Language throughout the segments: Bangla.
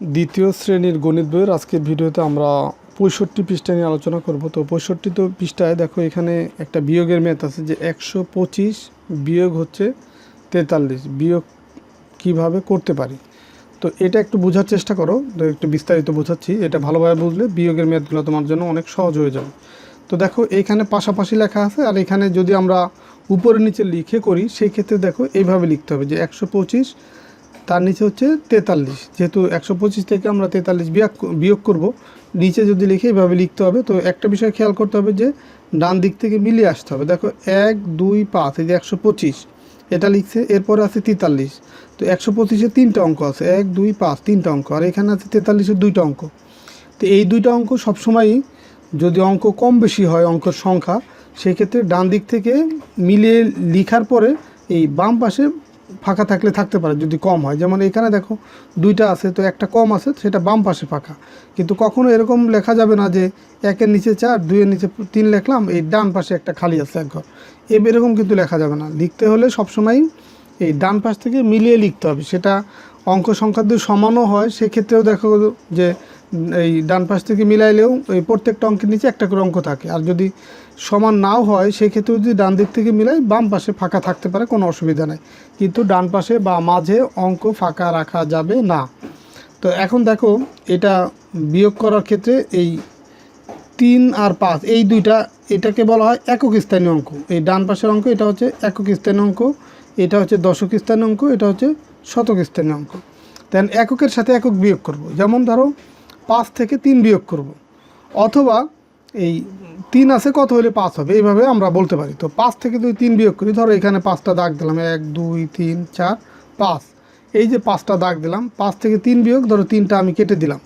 দ্বিতীয় শ্রেণীর গণিত বইয়ের আজকের ভিডিওতে আমরা ৬৫ পৃষ্ঠা নিয়ে আলোচনা করব। তো ৬৫ পৃষ্ঠায় দেখো এখানে একটা বিয়োগের ম্যাথ আছে যে ১২৫ বিয়োগ হচ্ছে ৪৩ বিয়োগ কিভাবে করতে পারি। তো এটা একটু বোঝার চেষ্টা করো, তো একটু বিস্তারিত বোঝাচ্ছি। এটা ভালোভাবে বুঝলে বিয়োগের ম্যাথগুলো তোমার জন্য অনেক সহজ হয়ে যাবে। তো দেখো এইখানে পাশাপাশি লেখা আছে, আর এখানে যদি আমরা উপরে নিচে লিখে করি সেই ক্ষেত্রে দেখো এইভাবে লিখতে হবে যে ১২৫ তার নিচে হচ্ছে ৪৩। যেহেতু ১২৫ থেকে আমরা ৪৩ বিয়োগ করব, নিচে যদি লিখে এইভাবে লিখতে হবে। তো একটা বিষয় খেয়াল করতে হবে যে ডান দিক থেকে মিলিয়ে আসতে হবে। দেখো ১ ২ ৫, এই যে ১২৫ এটা লিখছে, এরপরে আছে ৪৩। তো ১২৫-এর ৩টা অঙ্ক আছে, ১ ২ ৫ 3টা অঙ্ক, আর এখানে আছে ৪৩-এর 2টা অঙ্ক। তো এই 2টা অঙ্ক সবসময়ই যদি অঙ্ক কম বেশি হয় অঙ্কের সংখ্যা, সেক্ষেত্রে ডান দিক থেকে মিলিয়ে লিখার পরে এই বাম পাশে ফাঁকা থাকলে থাকতে পারে যদি কম হয়। যেমন এখানে দেখো 2টা আছে, তো একটা কম আছে, সেটা বাম পাশে ফাঁকা। কিন্তু কখনো এরকম লেখা যাবে না যে 1-এর নিচে 4 2-এর নিচে 3 লিখলাম, এই ডান পাশে একটা খালি আছে এক ঘর, এরকম কিন্তু লেখা যাবে না। লিখতে হলে সবসময় এই ডান পাশ থেকে মিলিয়ে লিখতে হবে। সেটা অঙ্ক সংখ্যা যদি সমানও হয় সেক্ষেত্রেও দেখো যে এই ডান পাশ থেকে মিলাইলেও এই প্রত্যেকটা অঙ্কের নিচে একটা করে অঙ্ক থাকে। আর যদি সমান নাও হয় সেক্ষেত্রে যদি ডান দিক থেকে মিলাই বাম পাশে ফাঁকা থাকতে পারে, কোনো অসুবিধা নেই। কিন্তু ডান পাশে বা মাঝে অঙ্ক ফাঁকা রাখা যাবে না। তো এখন দেখো এটা বিয়োগ করার ক্ষেত্রে এই 3 আর 5 এই দুইটা, এটাকে বলা হয় একক স্থানীয় অঙ্ক। এই ডান পাশের অঙ্ক এটা হচ্ছে একক স্থানীয় অঙ্ক, এটা হচ্ছে দশক স্থানীয় অঙ্ক, এটা হচ্ছে শতক স্থানীয় অঙ্ক। দেন এককের সাথে একক বিয়োগ করব। যেমন ধরো 5 থেকে 3 বিয়োগ করব, অথবা এই 3 আছে কত হলে 5 হবে, এইভাবে আমরা বলতে পারি। তো 5 থেকে যদি 3 বিয়োগ করি, ধরো এখানে 5টা দাগ দিলাম, 1 2 3 4 5, এই যে 5টা দাগ দিলাম, 5 থেকে 3 বিয়োগ, ধরো 3টা আমি কেটে দিলাম,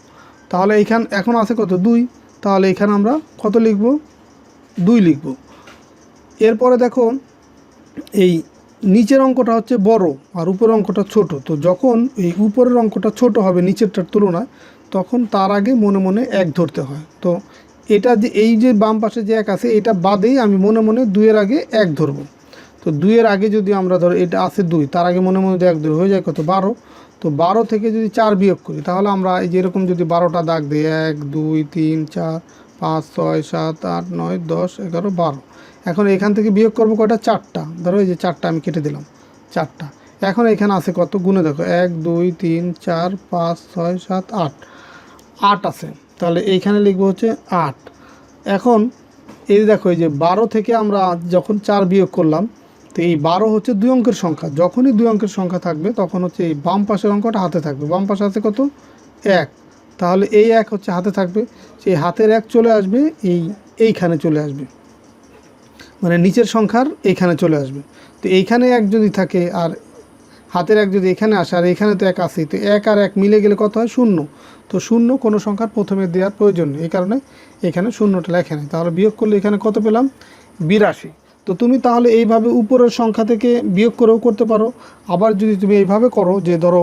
তাহলে এইখানে এখন আছে কত 2, তাহলে এখানে আমরা কত লিখব 2 লিখব। এরপরে দেখো এই নিচের অঙ্কটা হচ্ছে বড় আর উপরের অঙ্কটা ছোট। তো যখন এই উপরের অঙ্কটা ছোট হবে নিচেরটার তুলনায়, তখন তার আগে মনে মনে 1 ধরতে হয়। তো এটা যে এই যে বাম পাশে যে 1 আছে, এটা বাদেই আমি মনে মনে 2-এর আগে 1 ধরব। তো 2-এর আগে যদি আমরা ধরো এটা আছে 2, তার আগে মনে মনে 1 ধরব, হয়ে যায় কত 12। তো 12 থেকে যদি 4 বিয়োগ করি, তাহলে আমরা এই যে এরকম যদি 12টা দাগ দিই, 1 2 3 4 5 6 7 8 9 10 11 12, এখন এখান থেকে বিয়োগ করবো কয়টা 4টা, ধরো এই যে 4টা আমি কেটে দিলাম 4টা। এখন এখানে আছে কত, গুণে দেখো 1 2 3 4 5 6 7 8, 8 আছে, তাহলে এইখানে লিখবো হচ্ছে 8। এখন এই দেখো এই যে 12 থেকে আমরা যখন 4 বিয়োগ করলাম, তো এই 12 হচ্ছে 2 অঙ্কের সংখ্যা। যখনই 2 অঙ্কের সংখ্যা থাকবে তখন হচ্ছে এই বাম পাশের অঙ্কটা হাতে থাকবে। বাম পাশে আছে কত 1, তাহলে এই 1 হচ্ছে হাতে থাকবে, সেই হাতের 1 চলে আসবে এইখানে চলে আসবে, মানে নিচের সংখ্যার এইখানে চলে আসবে। তো এইখানে 1 যদি থাকে আর হাতের 1 যদি এখানে আসে, আর এখানে তো 1 আসেই, তো 1 আর 1 মিলে গেলে কত হয় 0। তো 0 কোনো সংখ্যার প্রথমে দেওয়ার প্রয়োজন নেই, এই কারণে এখানে 0টা লেখে নেই। তাহলে বিয়োগ করলে এখানে কত পেলাম 82। তো তুমি তাহলে এইভাবে উপরের সংখ্যা থেকে বিয়োগ করেও করতে পারো। আবার যদি তুমি এইভাবে করো যে ধরো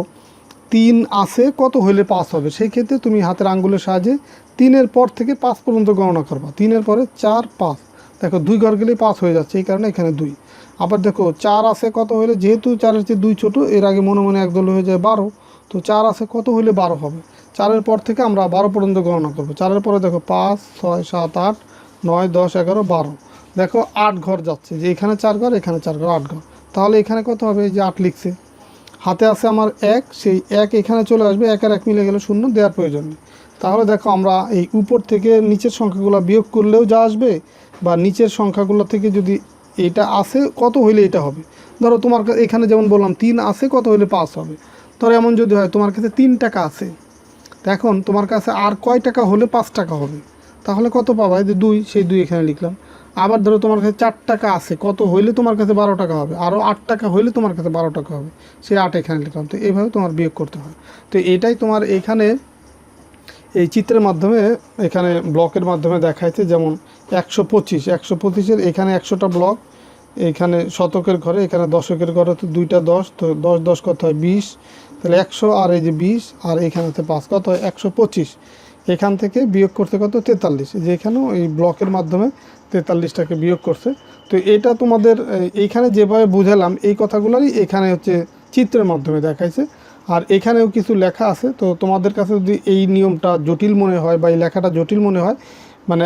3 আছে কত হলে 5 হবে, সেই ক্ষেত্রে তুমি হাতের আঙ্গুলের সাহায্যে 3-এর পর থেকে 5 পর্যন্ত গণনা করবা। 3-এর পরে 4 5, দেখো 2 ঘর গেলেই 5 হয়ে যাচ্ছে, এই কারণে এখানে 2। আবার দেখো 4 আছে কত হলে, যেহেতু 4-এর চেয়ে 2 ছোটো, এর আগে মনে মনে 1 হয়ে যায় 12। তো 4 আছে কত হলে 12 হবে, 4-এর পর থেকে আমরা 12 পর্যন্ত গণনা করবো। 4-এর পরে দেখো 5 6 7 8 9 10 11 12, দেখো 8 ঘর যাচ্ছে, যে এখানে 4 ঘর এখানে 4 ঘর 8 ঘর। তাহলে এখানে কত হবে, যে 8 লিখছে, হাতে আছে আমার 1, সেই 1 এখানে চলে আসবে, 1 আর 1 মিলে গেলে 0, দেওয়ার প্রয়োজন নেই। তাহলে দেখো আমরা এই উপর থেকে নিচের সংখ্যাগুলো বিয়োগ করলেও যা আসবে, বা নিচের সংখ্যাগুলো থেকে যদি এটা আসে কত হইলে এটা হবে। ধরো তোমার এখানে যেমন বললাম 3 আছে কত হইলে 5 হবে। ধরো এমন যদি হয় তোমার কাছে 3 টাকা আছে, তো এখন তোমার কাছে আর কয় টাকা হলে 5 টাকা হবে, তাহলে কত পাবা, এই যে 2, সেই 2 এখানে লিখলাম। আবার ধরো তোমার কাছে 4 টাকা আছে, কত হইলে তোমার কাছে 12 টাকা হবে, আরও 8 টাকা হইলে তোমার কাছে 12 টাকা হবে, সেই 8 এখানে লিখলাম। তো এইভাবে তোমার বিয়োগ করতে হয়। তো এটাই তোমার এখানে এই চিত্রের মাধ্যমে, এখানে ব্লকের মাধ্যমে দেখাইছে। যেমন 125-এর এখানে 100টা ব্লক, এখানে শতকের ঘরে, এখানে দশকের ঘরে তো 2টা 10, তো 10 10 কত হয় 20, তাহলে 100 আর এই যে 20 আর এখানে 5 কত হয় 125। এখান থেকে বিয়োগ করতে কত 43, যে এখানেও এই ব্লকের মাধ্যমে 43টাকে বিয়োগ করছে। তো এটা তোমাদের এইখানে যেভাবে বুঝালাম এই কথাগুলোই এখানে হচ্ছে চিত্রের মাধ্যমে দেখাইছে। আর এখানেও কিছু লেখা আছে, তো তোমাদের কাছে যদি এই নিয়মটা জটিল মনে হয় বা এই লেখাটা জটিল মনে হয়, মানে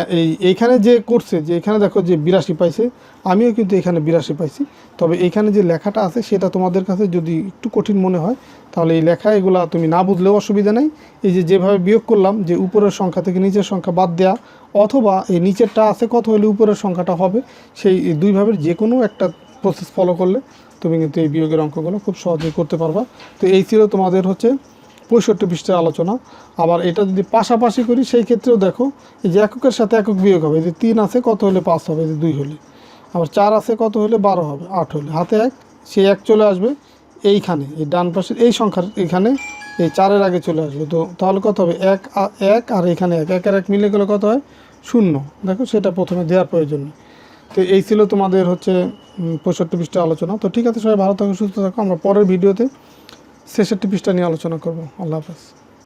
এইখানে যে করছে, যে এখানে দেখো যে 82 পাইছে, আমিও কিন্তু এখানে 82 পাইছি, তবে এখানে যে লেখাটা আছে সেটা তোমাদের কাছে যদি একটু কঠিন মনে হয়, তাহলে এই লেখা এগুলা তুমি না বুঝলেও অসুবিধা নেই। এই যে যেভাবে বিয়োগ করলাম, যে উপরের সংখ্যা থেকে নিচের সংখ্যা বাদ দেওয়া, অথবা এই নিচেরটা আছে কত হলে উপরের সংখ্যাটা হবে, সেই দুইভাবে যে কোনো একটা প্রসেস ফলো করলে তুমি কিন্তু এই বিয়োগের অঙ্কগুলো খুব সহজেই করতে পারবা। তো এই ছিল তোমাদের হচ্ছে 65 পৃষ্ঠার আলোচনা। আবার এটা যদি পাশাপাশি করি সেই ক্ষেত্রেও দেখো, এই যে এককের সাথে একক বিয়োগ হবে, এই যে 3 আছে কত হলে 5 হবে, এই যে 2 হলে, আবার 4 আছে কত হলে 12 হবে, 8 হলে, হাতে 1, সেই 1 চলে আসবে এইখানে, এই ডান পাশের এই সংখ্যার এখানে এই 4-এর আগে চলে আসবে। তো তাহলে কত হবে, 1 আর এখানে 1, 1 আর 1 মিলে গেলে কত হয়, 0। দেখো সেটা প্রথমে দেওয়ার প্রয়োজন নেই। তো এই ছিল তোমাদের হচ্ছে 65 পৃষ্ঠা আলোচনা। তো ঠিক আছে, সবাই ভালো থাকো, সুস্থ থাকো। আমরা পরের ভিডিওতে 66 পৃষ্ঠা নিয়ে আলোচনা করব। আল্লাহ হাফেজ।